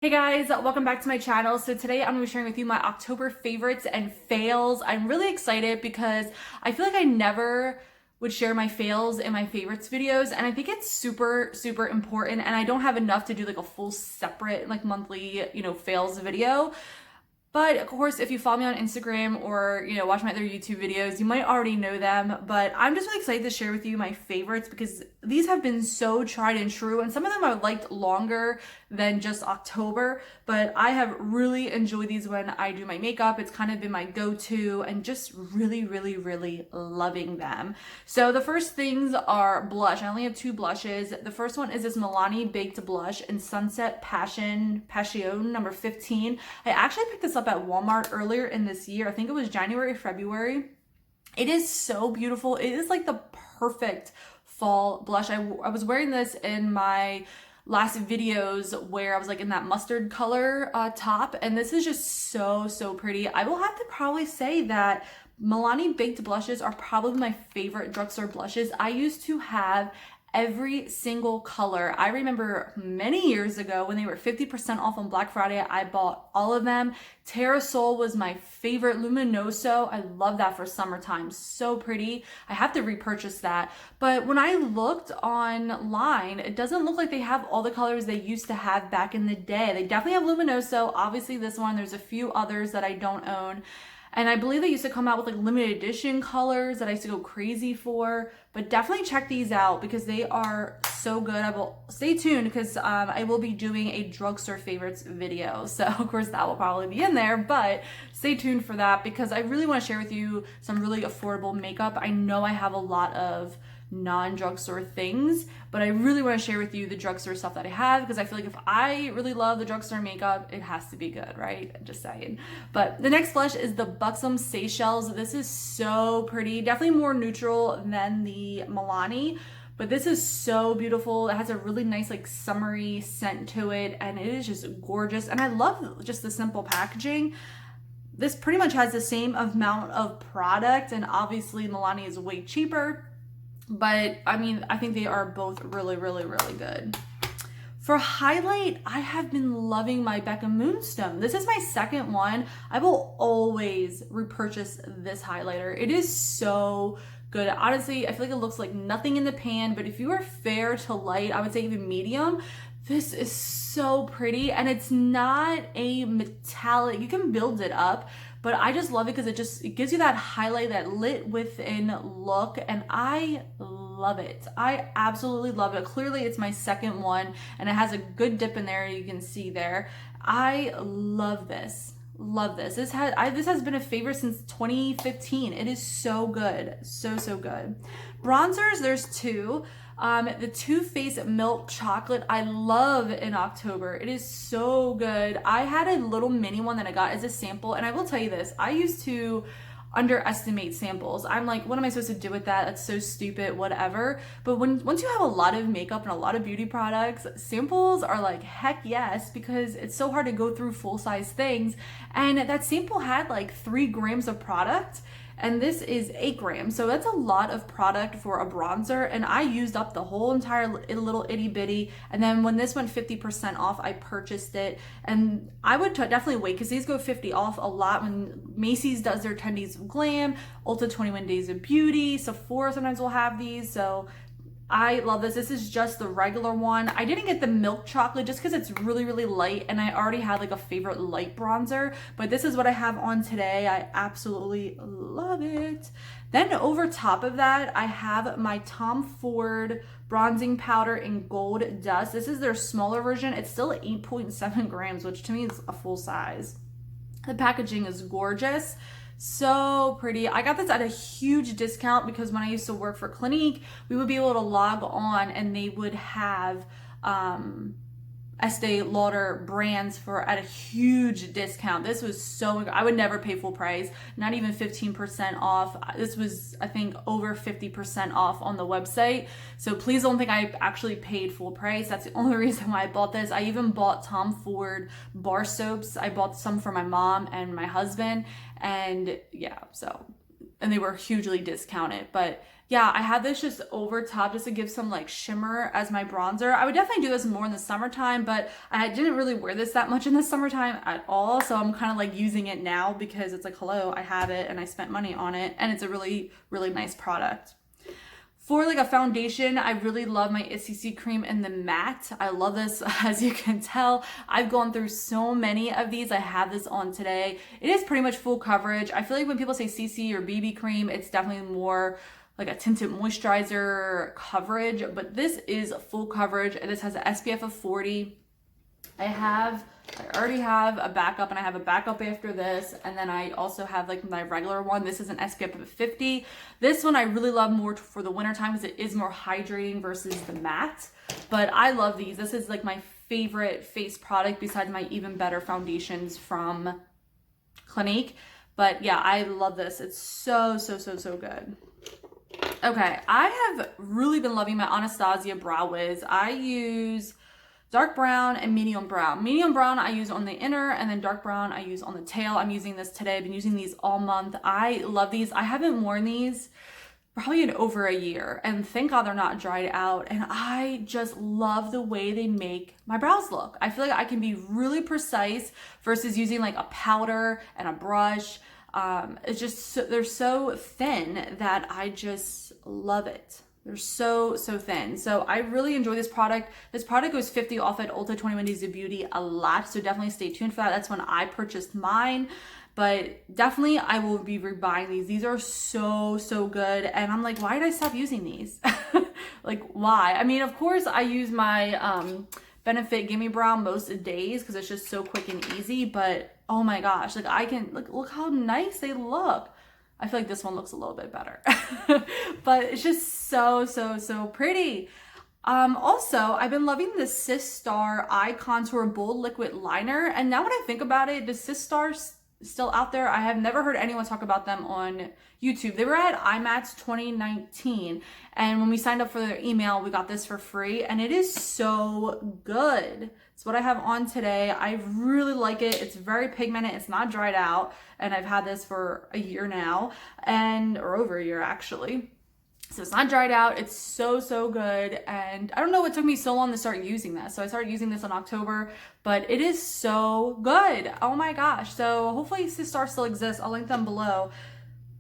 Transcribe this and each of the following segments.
Hey guys, welcome back to my channel. So today I'm going to be sharing with you my October favorites and fails. I'm really excited because I feel like I never would share my fails and my favorites videos, and I think it's super important, and I don't have enough to do like a full separate like monthly, fails video. But of course, if you follow me on Instagram or, watch my other YouTube videos, you might already know them. But I'm just really excited to share with you my favorites because these have been so tried and true. And some of them I liked longer than just October. But I have really enjoyed these when I do my makeup. It's kind of been my go-to and just really loving them. So the first things are blush. I only have two blushes. The first one is this Milani Baked Blush in Sunset Passione number 15. I actually picked this up at Walmart earlier in this year. I think it was January or February. It is so beautiful. It is like the perfect fall blush. I was wearing this in my last videos where I was like in that mustard color top, and this is just so pretty. I will have to probably say that Milani Baked blushes are probably my favorite drugstore blushes. I used to have every single color. I remember many years ago when they were 50% off on Black Friday, I bought all of them. Terrasol was my favorite. Luminoso, I love that for summertime. So pretty. I have to repurchase that. But when I looked online, it doesn't look like they have all the colors they used to have back in the day. They definitely have Luminoso, obviously this one. There's a few others that I don't own. And I believe they used to come out with like limited edition colors that I used to go crazy for. But definitely check these out because they are so good. I will stay tuned because I will be doing a drugstore favorites video. So of course that will probably be in there, but stay tuned for that because I really want to share with you some really affordable makeup. I know I have a lot of non-drugstore things, but I really want to share with you the drugstore stuff that I have because I feel like if I really love the drugstore makeup, it has to be good, right? Just saying. But the next blush is the Buxom Seychelles. This is so pretty, definitely more neutral than the Milani, but this is so beautiful. It has a really nice like summery scent to it, and it is just gorgeous. And I love just the simple packaging. This pretty much has the same amount of product, and obviously Milani is way cheaper. But I mean, I think they are both really good. For highlight, I have been loving my Becca Moonstone. This is my second one. I will always repurchase this highlighter. It is so good. Honestly, I feel like it looks like nothing in the pan, but if you are fair to light, I would say even medium, this is so pretty, and it's not a metallic. You can build it up, but I just love it because it gives you that highlight, that lit within look, and I love it. I absolutely love it. Clearly it's my second one, and it has a good dip in there, you can see there. I love this. Love this. This has been a favorite since 2015. It is so good. So good. Bronzers, there's two. The Too Faced Milk Chocolate, I love in October. It is so good. I had a little mini one that I got as a sample, and I will tell you this, I used to underestimate samples. I'm like, what am I supposed to do with that? That's so stupid, whatever. But once you have a lot of makeup and a lot of beauty products, samples are like, heck yes, because it's so hard to go through full-size things. And that sample had like 3 grams of product, and this is 8 grams. So that's a lot of product for a bronzer, and I used up the whole entire little itty bitty. And then when this went 50% off, I purchased it, and I would definitely wait because these go 50 off a lot when Macy's does their 10 days of glam, Ulta 21 days of beauty, Sephora sometimes will have these. So I love this. This is just the regular one. I didn't get the milk chocolate just because it's really light, and I already had like a favorite light bronzer, but this is what I have on today. I absolutely love it. Then over top of that, I have my Tom Ford bronzing powder in Gold Dust. This is their smaller version. It's still 8.7 grams, which to me is a full size. The packaging is gorgeous. So pretty. I got this at a huge discount because when I used to work for Clinique, we would be able to log on and they would have Estee Lauder brands at a huge discount. This was so, I would never pay full price, not even 15% off. This was, I think, over 50% off on the website. So please don't think I actually paid full price. That's the only reason why I bought this. I even bought Tom Ford bar soaps. I bought some for my mom and my husband. And yeah, so and they were hugely discounted. But yeah, I had this just over top just to give some like shimmer as my bronzer. I would definitely do this more in the summertime, but I didn't really wear this that much in the summertime at all. So I'm kind of like using it now because it's like, hello, I have it and I spent money on it, and it's a really, really nice product. For like a foundation, I really love my Estee cream in the matte. I love this, as you can tell. I've gone through so many of these. I have this on today. It is pretty much full coverage. I feel like when people say CC or BB cream, it's definitely more like a tinted moisturizer coverage, but this is full coverage. This has an SPF of 40. I already have a backup, and I have a backup after this, and then I also have like my regular one. This is an SPF of 50. This one I really love more for the winter time because it is more hydrating versus the matte, but I love these. This is like my favorite face product besides my Even Better foundations from Clinique. But yeah, I love this. It's so, so, so, so good. Okay, I have really been loving my Anastasia Brow Wiz. I use dark brown and medium brown. Medium brown I use on the inner, and then dark brown I use on the tail. I'm using this today. I've been using these all month. I love these. I haven't worn these probably in over a year, and thank God they're not dried out. And I just love the way they make my brows look. I feel like I can be really precise versus using like a powder and a brush. It's just they're so thin that I just love it. They're so, so thin. So I really enjoy this product. This product goes 50 off at Ulta 21 Days of Beauty a lot. So definitely stay tuned for that. That's when I purchased mine. But definitely I will be rebuying these. These are so, so good. And I'm like, why did I stop using these? Like, why? I mean, of course I use my Benefit Gimme Brow most days because it's just so quick and easy. But oh my gosh, like I can, look how nice they look. I feel like this one looks a little bit better, but it's just so, so, so pretty. Also, I've been loving the Sistar Eye Contour Bold Liquid Liner. And now when I think about it, the Sistar still out there? I have never heard anyone talk about them on YouTube. They were at IMATS 2019. And when we signed up for their email, we got this for free. And it is so good. It's what I have on today. I really like it. It's very pigmented. It's not dried out. And I've had this for a year now, or over a year actually. So it's not dried out. It's so, so good. And I don't know what took me so long to start using this. So I started using this in October, but it is so good. Oh my gosh. So hopefully Sistar still exists. I'll link them below.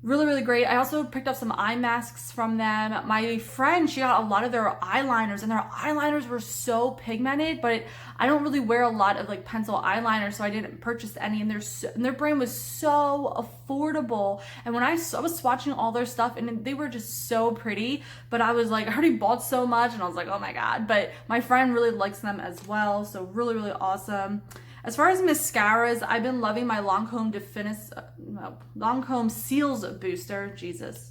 Really, really great. I also picked up some eye masks from them. My friend, she got a lot of their eyeliners, and their eyeliners were so pigmented, but I don't really wear a lot of like pencil eyeliner, so I didn't purchase any, and their brand was so affordable. And when I was swatching all their stuff, and they were just so pretty, but I was like, I already bought so much, and I was like, oh my God. But my friend really likes them as well, so really, really awesome. As far as mascaras, I've been loving my Lancome Lancome Cils booster. Jesus.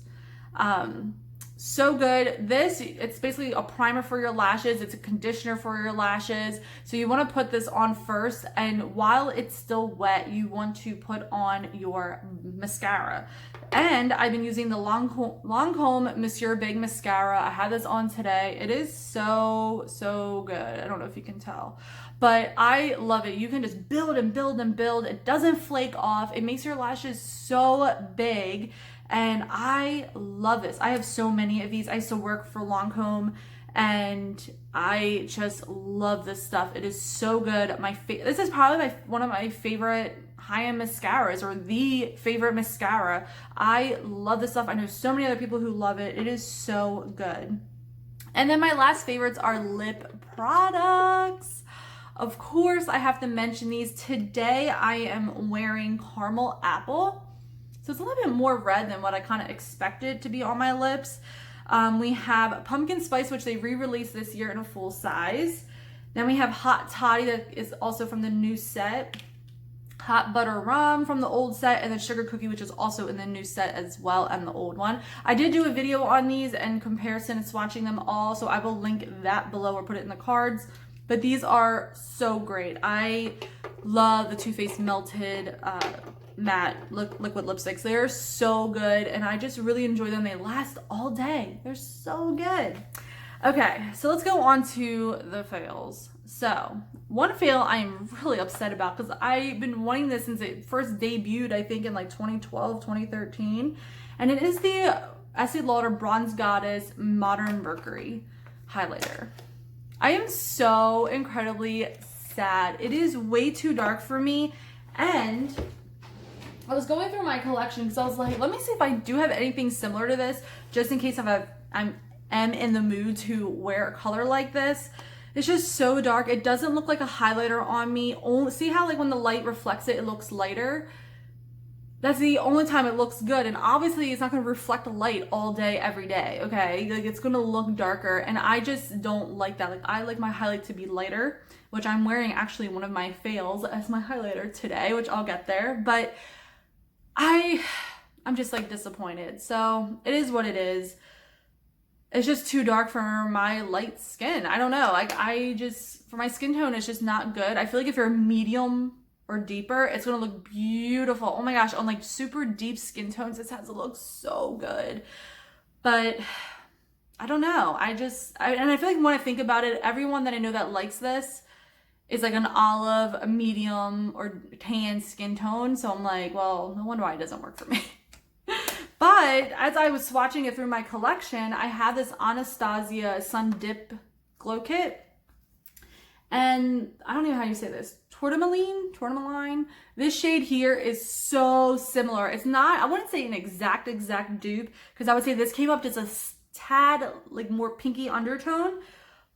So good. It's basically a primer for your lashes. It's a conditioner for your lashes. So you want to put this on first, and while it's still wet, you want to put on your mascara. And I've been using the Lancome Monsieur Big Mascara. I had this on today. It is so, so good. I don't know if you can tell, but I love it. You can just build and build and build. It doesn't flake off. It makes your lashes so big, and I love this. I have so many of these. I used to work for Lancome, and I just love this stuff. It is so good. This is probably one of my favorite high-end mascaras, or the favorite mascara. I love this stuff. I know so many other people who love it. It is so good. And then my last favorites are lip products. Of course, I have to mention these. Today, I am wearing Caramel Apple. So it's a little bit more red than what I kind of expected to be on my lips. We have Pumpkin Spice, which they re-released this year in a full size. Then we have Hot Toddy, that is also from the new set. Hot Butter Rum from the old set, and then Sugar Cookie, which is also in the new set as well, and the old one. I did do a video on these and comparison and swatching them all, so I will link that below or put it in the cards. But these are so great. I love the Too Faced Melted matte liquid lipsticks. They're so good, and I just really enjoy them. They last all day. They're so good. Okay, so let's go on to the fails. So, one fail I am really upset about because I've been wanting this since it first debuted, I think in like 2012, 2013. And it is the Estee Lauder Bronze Goddess Modern Mercury highlighter. I am so incredibly sad. It is way too dark for me. And I was going through my collection because I was like, let me see if I do have anything similar to this, just in case I'm in the mood to wear a color like this. It's just so dark. It doesn't look like a highlighter on me. See how like when the light reflects it, it looks lighter? That's the only time it looks good. And obviously it's not going to reflect light all day, every day, okay? Like it's going to look darker, and I just don't like that. Like I like my highlight to be lighter, which I'm wearing actually one of my fails as my highlighter today, which I'll get there. But I'm just like disappointed. So it is what it is. It's just too dark for my light skin. I don't know. Like for my skin tone, it's just not good. I feel like if you're medium or deeper, it's gonna look beautiful. Oh my gosh, on like super deep skin tones, this has to look so good. But I don't know. And I feel like when I think about it, everyone that I know that likes this is like an olive, a medium, or tan skin tone. So I'm like, well, no wonder why it doesn't work for me. But as I was swatching it through my collection, I had this Anastasia Sun Dip Glow Kit. And I don't even know how you say this. Tourmaline. This shade here is so similar. It's not, I wouldn't say an exact dupe, because I would say this came up just a tad like more pinky undertone.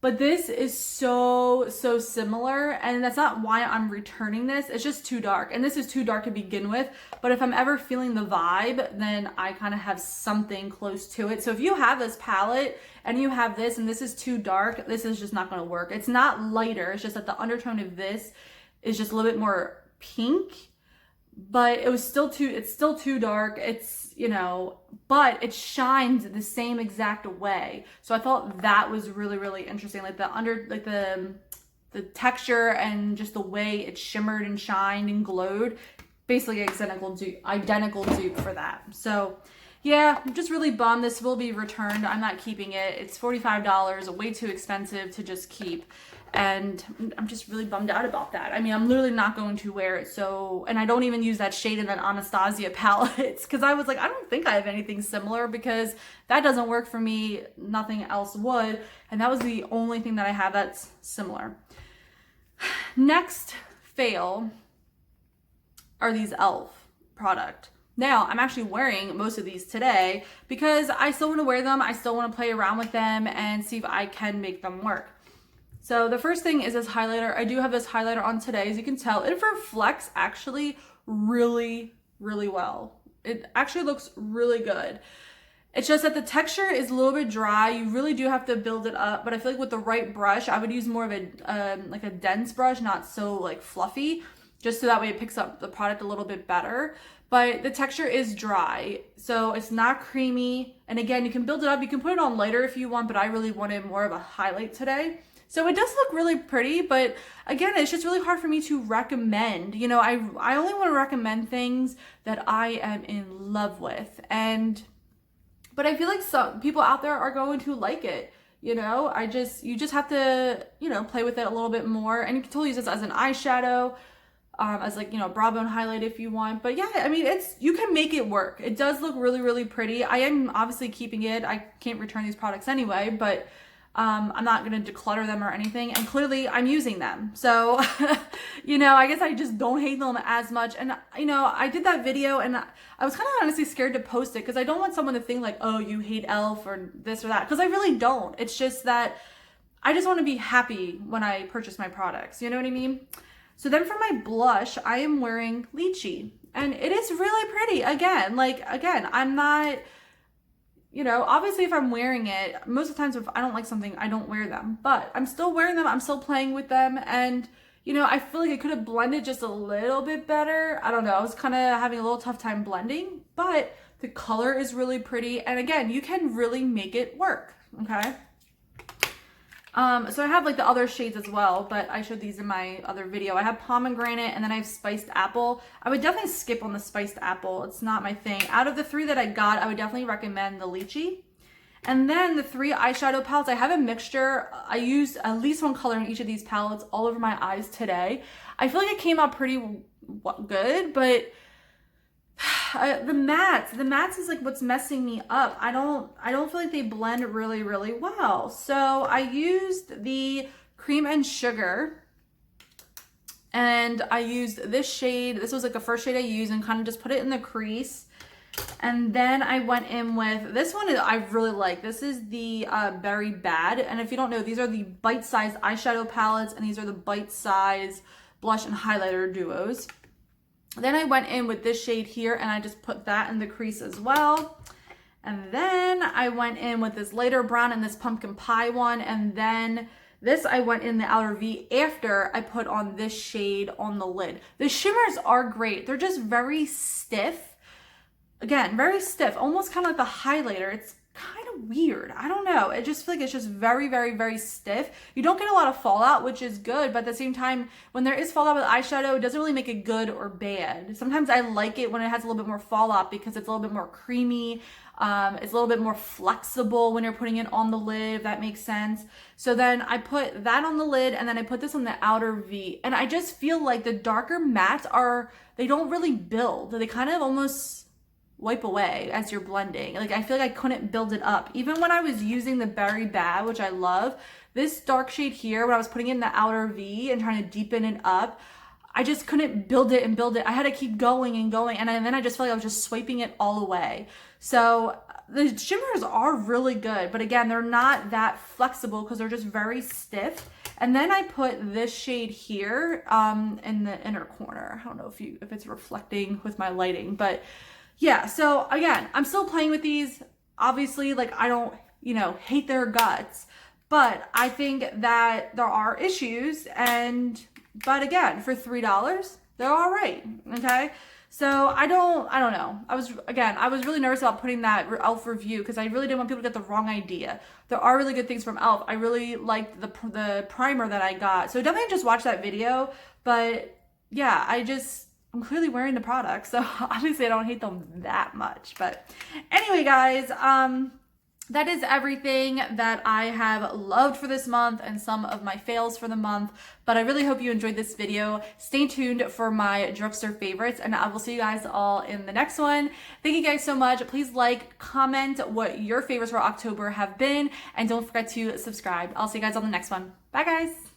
But this is so similar, and that's not why I'm returning this. It's just too dark, and this is too dark to begin with. But if I'm ever feeling the vibe, then I kind of have something close to it. So if you have this palette and you have this and this is too dark, this is just not going to work. It's not lighter. It's just that the undertone of this is just a little bit more pink, but it's still too dark. It's, you know, but it shines the same exact way. So I thought that was really interesting. Like the texture and just the way it shimmered and shined and glowed, basically identical dupe for that. So yeah, I'm just really bummed. This will be returned. I'm not keeping it. It's $45, way too expensive to just keep. And I'm just really bummed out about that. I mean, I'm literally not going to wear it. So, and I don't even use that shade in that Anastasia palette, because I was like, I don't think I have anything similar, because that doesn't work for me. Nothing else would. And that was the only thing that I have that's similar. Next fail are these e.l.f. product. Now, I'm actually wearing most of these today because I still want to wear them. I still want to play around with them and see if I can make them work. So the first thing is this highlighter. I do have this highlighter on today. As you can tell, it reflects actually really well. It actually looks really good. It's just that the texture is a little bit dry. You really do have to build it up, but I feel like with the right brush, I would use more of a like a dense brush, not so like fluffy, just so that way it picks up the product a little bit better. But the texture is dry, so it's not creamy. And again, you can build it up. You can put it on lighter if you want, but I really wanted more of a highlight today. So it does look really pretty, but again, it's just really hard for me to recommend. You know, I only want to recommend things that I am in love with. But I feel like some people out there are going to like it. You know, you just have to, you know, play with it a little bit more. And you can totally use this as an eyeshadow, as like, you know, brow bone highlight if you want. But yeah, I mean, you can make it work. It does look really pretty. I am obviously keeping it. I can't return these products anyway, but I'm not going to declutter them or anything. And clearly I'm using them. So, you know, I guess I just don't hate them as much. And, you know, I did that video and I was kind of honestly scared to post it because I don't want someone to think like, oh, you hate e.l.f. or this or that. Because I really don't. It's just that I just want to be happy when I purchase my products. You know what I mean? So then for my blush, I am wearing Lychee. And it is really pretty. Again, I'm not... You know, obviously if I'm wearing it, most of the times if I don't like something, I don't wear them. But I'm still wearing them. I'm still playing with them. And, you know, I feel like it could have blended just a little bit better. I don't know. I was kind of having a little tough time blending. But the color is really pretty. And again, you can really make it work. Okay? So I have like the other shades as well, but I showed these in my other video. I have pomegranate and then I have spiced apple. I would definitely skip on the spiced apple. It's not my thing. Out of the three that I got, I would definitely recommend the lychee. And then the 3 eyeshadow palettes, I have a mixture. I used at least one color in each of these palettes all over my eyes today. I feel like it came out pretty good, but the mattes is like what's messing me up. I don't feel like they blend really, really well. So I used the Cream and Sugar, and I used this shade. This was like the first shade I used, and kind of just put it in the crease. And then I went in with this one. I really like. This is the Berry Bad. And if you don't know, these are the bite-sized eyeshadow palettes, and these are the bite-sized blush and highlighter duos. Then I went in with this shade here, and I just put that in the crease as well. And then I went in with this lighter brown and this pumpkin pie one. And then this I went in the outer V after I put on this shade on the lid. The shimmers are great. They're just very stiff. Again, very stiff, almost kind of like the highlighter. It's kind of weird. I don't know. I just feel like it's just very, very, very stiff. You don't get a lot of fallout, which is good, but at the same time, when there is fallout with eyeshadow, it doesn't really make it good or bad. Sometimes I like it when it has a little bit more fallout because it's a little bit more creamy. It's a little bit more flexible when you're putting it on the lid, if that makes sense. So then I put that on the lid, and then I put this on the outer V. And I just feel like the darker mattes they don't really build. They kind of almost wipe away as you're blending. Like, I feel like I couldn't build it up. Even when I was using the Berry Bad, which I love, this dark shade here, when I was putting it in the outer V and trying to deepen it up, I just couldn't build it and build it. I had to keep going and going, and then I just felt like I was just swiping it all away. So the shimmers are really good, but again, they're not that flexible because they're just very stiff. And then I put this shade here in the inner corner. I don't know if it's reflecting with my lighting, but yeah, so again, I'm still playing with these. Obviously, like, I don't, hate their guts, but I think that there are issues, but again, for $3, they're all right, okay? So I don't know. I was really nervous about putting that e.l.f. review because I really didn't want people to get the wrong idea. There are really good things from e.l.f. I really liked the primer that I got. So definitely just watch that video, but yeah, I'm clearly wearing the product, so obviously I don't hate them that much. But anyway, guys, that is everything that I have loved for this month and some of my fails for the month. But I really hope you enjoyed this video. Stay tuned for my drugstore favorites, and I will see you guys all in the next one. Thank you guys so much. Please like, comment what your favorites for October have been, and don't forget to subscribe. I'll see you guys on the next one. Bye, guys.